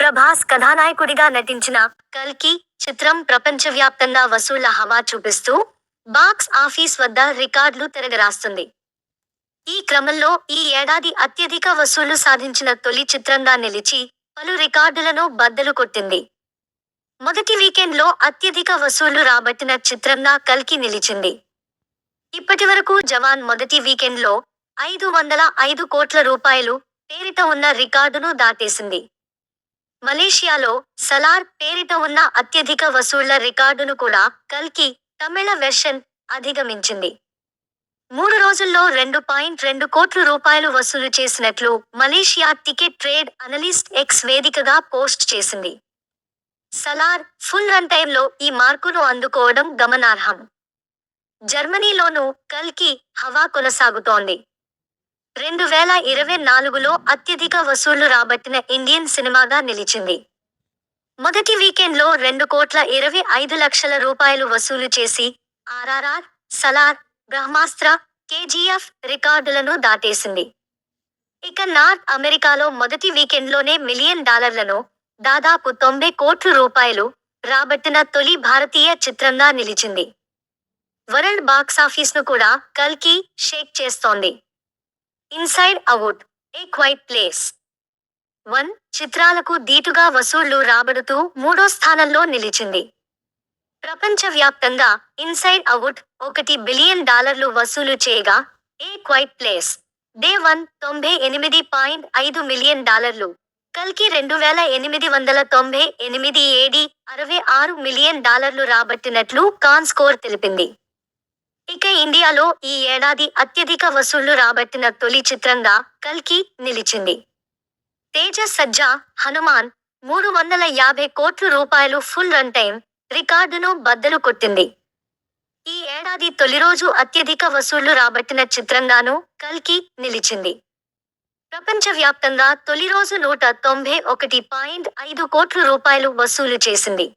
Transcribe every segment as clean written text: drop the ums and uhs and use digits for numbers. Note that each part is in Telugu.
ప్రభాస్ కథానాయకుడిగా నటించిన కల్కి చిత్రం ప్రపంచవ్యాప్తంగా వసూళ్ల హవా చూపిస్తూ బాక్స్ ఆఫీస్ వద్ద రికార్డులు తిరగరాస్తుంది. ఈ క్రమంలో ఈ ఏడాది అత్యధిక వసూళ్లు సాధించిన తొలి చిత్రంగా నిలిచి పలు రికార్డులను బద్దలు కొట్టింది. మొదటి వీకెండ్లో అత్యధిక వసూళ్లు రాబట్టిన చిత్రంగా కల్కి నిలిచింది. ఇప్పటివరకు జవాన్ మొదటి వీకెండ్లో 505 కోట్ల రూపాయలు పేరిట ఉన్న రికార్డును దాటేసింది. మలేషియాలో సలార్ పేరిట ఉన్న అత్యధిక వసూళ్ల రికార్డును కూడా కల్కి తమిళ వెర్షన్ అధిగమించింది. 3 రోజుల్లో 2.2 కోట్ల రూపాయలు వసూలు చేసినట్లు Malaysia ticket trade analyst X వేదికగా పోస్ట్ చేసింది. సలార్ ఫుల్ రన్ టైంలో ఈ మార్కును అందుకోవడం గమనార్హం. జర్మనీలోనూ కల్కి హవా కొనసాగుతోంది. 2024లో అత్యధిక వసూళ్లు రాబట్టిన ఇండియన్ సినిమాగా నిలిచింది. మొదటి వీకెండ్లో 2,25,00,000 రూపాయలు వసూలు చేసి ఆర్ఆర్ఆర్, సలార్, బ్రహ్మాస్త్ర, కేజీఎఫ్ రికార్డులను దాటేసింది. ఇక నార్త్ అమెరికాలో మొదటి వీకెండ్లోనే $1 మిలియన్ దాదాపు 90 కోట్ల రూపాయలు రాబట్టిన తొలి భారతీయ చిత్రంగా నిలిచింది. వరల్డ్ బాక్సాఫీస్ను కూడా కల్కి షేక్ చేస్తోంది. ఇన్సైడ్ అవుట్, ఏ క్వైట్ ప్లేస్, 1 చిత్రాలకు దీటుగా వసూళ్లు రాబడుతూ 3వ స్థానంలో నిలిచింది. ప్రపంచవ్యాప్తంగా ఇన్సైడ్ అవుట్ $1 బిలియన్ వసూలు చేయగా ఏ క్వైట్ ప్లేస్ డే 1 $98.5 మిలియన్, కల్కి 2,898 ఏడి $66 మిలియన్ రాబట్టినట్లు కాన్ స్కోర్ తెలిపింది. ఇక ఇండియాలో ఈ ఏడాది అత్యధిక వసూళ్లు రాబట్టిన తొలి చిత్రంగా కల్కి నిలిచింది. తేజ సజ్జా హనుమాన్ 350 కోట్ల రూపాయలు ఫుల్ రన్ టైం రికార్డును బద్దలు కొట్టింది. ఈ ఏడాది తొలిరోజు అత్యధిక వసూళ్లు రాబట్టిన చిత్రంగానూ కల్కి నిలిచింది. ప్రపంచవ్యాప్తంగా తొలిరోజు 191.5 కోట్ల రూపాయలు వసూలు చేసింది.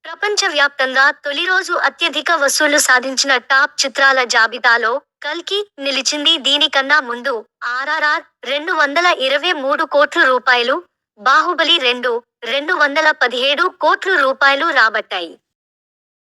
ప్రపంచవ్యాప్తంగా తొలిరోజు అత్యధిక వసూళ్లు సాధించిన టాప్ చిత్రాల జాబితాలో కల్కి నిలిచింది. దీనికన్నా ముందు ఆర్ఆర్ఆర్ 223 కోట్ల రూపాయలు, బాహుబలి 2 217 కోట్ల రూపాయలు రాబట్టాయి.